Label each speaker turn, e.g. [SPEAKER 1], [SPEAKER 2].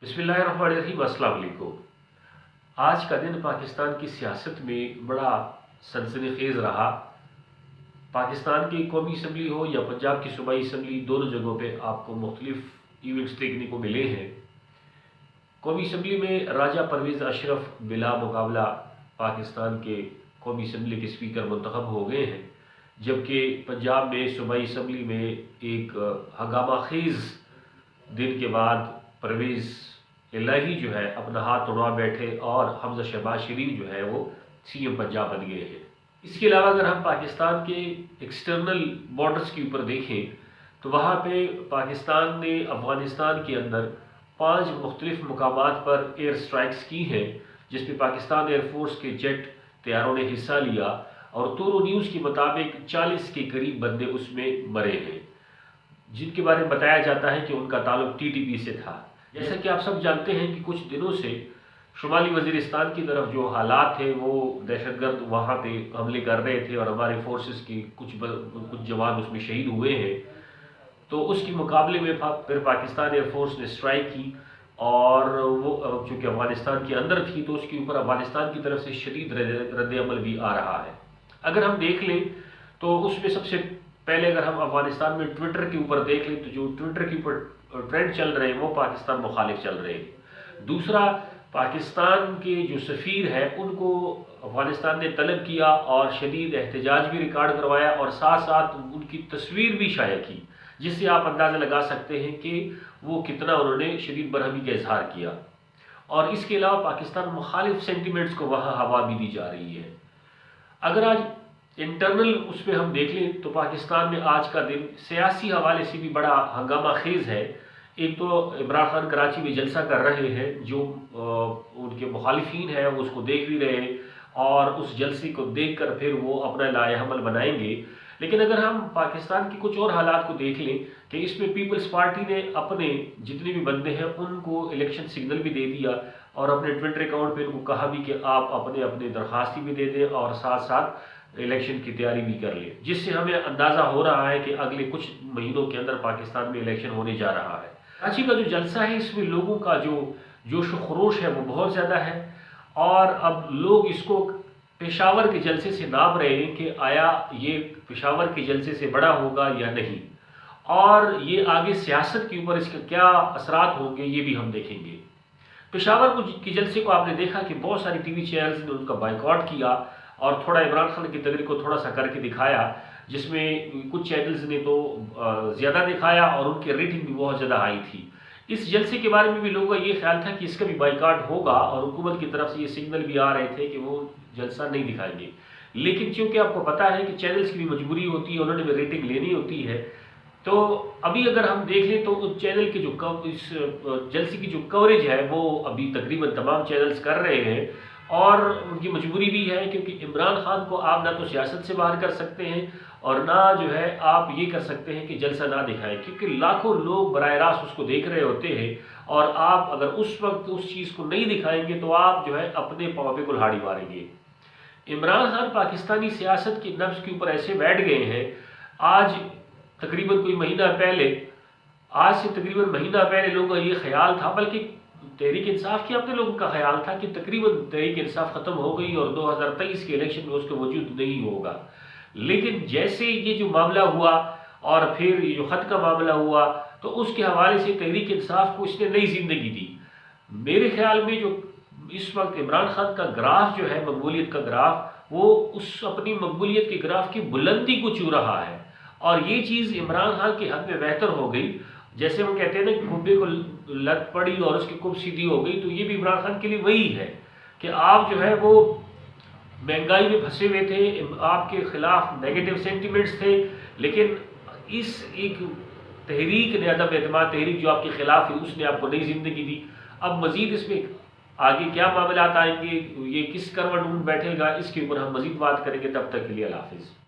[SPEAKER 1] बिस्मिल्लाहिर्रहमानिर्रहीम। अस्सलाम वालेकुम। आज का दिन पाकिस्तान की सियासत में बड़ा सनसनीखेज रहा। पाकिस्तान की कौमी असम्बली हो या पंजाब की सूबाई असम्बली, दोनों जगहों पे आपको मुख्तलिफ इवेंट्स देखने को मिले हैं। कौमी असम्बली में राजा परवेज़ अशरफ बिला मुकाबला पाकिस्तान के कौमी असम्बली के स्पीकर मुंतखब हो गए हैं, जबकि पंजाब में सूबाई असम्बली में एक हंगामा खेज दिन के बाद परवेज़ इलाही जो है अपना हाथ उड़वा बैठे और हमजा शहबाज शरीफ जो है वो सीएम पंजाब बन गए हैं। इसके अलावा अगर हम पाकिस्तान के एक्सटर्नल बॉर्डर्स के ऊपर देखें तो वहाँ पे पाकिस्तान ने अफ़गानिस्तान के अंदर 5 मुख्तलिफ मुकामात पर एयर स्ट्राइक्स की हैं, जिसमें पाकिस्तान एयरफोर्स के जेट तैयारों ने हिस्सा लिया और तूरो न्यूज़ के मुताबिक 40 के करीब बंदे उसमें मरे हैं, जिनके बारे में बताया जाता है कि उनका ताल्लुक टीटीपी से था। जैसा कि आप सब जानते हैं कि कुछ दिनों से शुमाली वज़ीरिस्तान की तरफ जो हालात थे वो दहशतगर्द वहाँ पे हमले कर रहे थे और हमारे फोर्सेस की कुछ जवान उसमें शहीद हुए हैं। तो उसके मुकाबले में फिर पाकिस्तान एयरफोर्स ने स्ट्राइक की और वो चूँकि अफ़गानिस्तान के अंदर थी तो उसके ऊपर अफ़गानिस्तान की तरफ से शदीद रद्द-ए-अमल भी आ रहा है। अगर हम देख लें तो उसमें सबसे पहले अगर हम अफ़गानिस्तान में ट्विटर के ऊपर देख लें तो जो ट्विटर के ऊपर ट्रेंड चल रहे हैं वो पाकिस्तान मुखालिफ चल रहे हैं। दूसरा, पाकिस्तान के जो सफ़ीर है उनको अफ़गानिस्तान ने तलब किया और शदीद एहतजाज भी रिकॉर्ड करवाया और साथ साथ उनकी तस्वीर भी शाया की, जिससे आप अंदाज़ा लगा सकते हैं कि वो कितना उन्होंने शदीद बरहमी का इजहार किया। और इसके अलावा पाकिस्तान मुखालिफ सेंटिमेंट्स को वहाँ हवा भी दी जा रही है। अगर आज इंटरनल उस पर हम देख लें तो पाकिस्तान में आज का दिन सियासी हवाले से भी बड़ा हंगामा खेज़ है। एक तो इमरान खान कराची में जलसा कर रहे हैं, जो उनके मुखालिफिन हैं वो उसको देख भी रहे हैं और उस जलसे को देखकर फिर वो अपना लाएहमल बनाएंगे। लेकिन अगर हम पाकिस्तान के कुछ और हालात को देख लें कि इसमें पीपल्स पार्टी ने अपने जितने भी बंदे हैं उनको इलेक्शन सिग्नल भी दे दिया और अपने ट्विटर अकाउंट पर उनको कहा भी कि आप अपने अपने दरख्वास्ती भी दे दें और साथ साथ इलेक्शन की तैयारी भी कर लें, जिससे हमें अंदाज़ा हो रहा है कि अगले कुछ महीनों के अंदर पाकिस्तान में इलेक्शन होने जा रहा है। कराची का जो जलसा है इसमें लोगों का जो जोश व खरोश है वो बहुत ज़्यादा है और अब लोग इसको पेशावर के जलसे से नाप रहे हैं कि आया ये पेशावर के जलसे से बड़ा होगा या नहीं, और ये आगे सियासत के ऊपर इसके क्या असरात होंगे ये भी हम देखेंगे। पेशावर के जलसे को आपने देखा कि बहुत सारी टीवी चैनल्स ने उनका बाइकआउट किया और थोड़ा इमरान खान की तकरीर को थोड़ा सा करके दिखाया, जिसमें कुछ चैनल्स ने तो ज़्यादा दिखाया और उनकी रेटिंग भी बहुत ज़्यादा हाई थी। इस जलसे के बारे में भी लोगों का ये ख्याल था कि इसका भी बाइकआउट होगा और हुकूमत की तरफ से ये सिग्नल भी आ रहे थे कि वो जलसा नहीं दिखाएंगे। लेकिन चूँकि आपको पता है कि चैनल्स की भी मजबूरी होती है, उन्होंने भी रेटिंग लेनी होती है, तो अभी अगर हम देख लें तो उस चैनल की जो इस जलसे की जो कवरेज है वो अभी तकरीबन तमाम चैनल्स कर रहे हैं और उनकी मजबूरी भी है, क्योंकि इमरान खान को आप ना तो सियासत से बाहर कर सकते हैं और ना जो है आप ये कर सकते हैं कि जलसा ना दिखाएं, क्योंकि लाखों लोग बराह रास्त उसको देख रहे होते हैं और आप अगर उस वक्त उस चीज़ को नहीं दिखाएंगे तो आप जो है अपने पाँव पे कुल्हाड़ी मारेंगे। इमरान खान पाकिस्तानी सियासत की नब्ज़ के ऊपर ऐसे बैठ गए हैं। आज से तकरीबन महीना पहले लोगों का ये ख्याल था, बल्कि तहरीक इंसाफ की अपने लोगों का ख्याल था कि तकरीबन तहरीक इंसाफ ख़त्म हो गई और 2023 के इलेक्शन में उसका वजूद नहीं होगा। लेकिन जैसे ये जो मामला हुआ और फिर ये जो ख़त का मामला हुआ तो उसके हवाले से तहरीक इंसाफ को इसने नई ज़िंदगी दी। मेरे ख्याल में जो इस वक्त इमरान खान का ग्राफ जो है मकबूलियत का ग्राफ, वो उस अपनी मकबूलियत के ग्राफ की बुलंदी को छू रहा है और ये चीज़ इमरान खान के हद में बेहतर हो गई। जैसे हम कहते हैं ना कि कुब्बे को लत पड़ी और उसकी कुब सीधी हो गई, तो ये भी इमरान खान के लिए वही है कि आप जो है वो महंगाई में फंसे हुए थे, आपके खिलाफ नेगेटिव सेंटिमेंट्स थे, लेकिन इस एक तहरीक ने अदम एतमाद तहरीक जो आपके खिलाफ है उसने आपको नई ज़िंदगी दी। अब मज़ीद इसमें आगे क्या मामलात आएंगे, ये किस करवट ढूंढ बैठेगा, इसके ऊपर हम मज़ीद बात करेंगे। तब तक के लिए अल्लाह हाफ़िज़।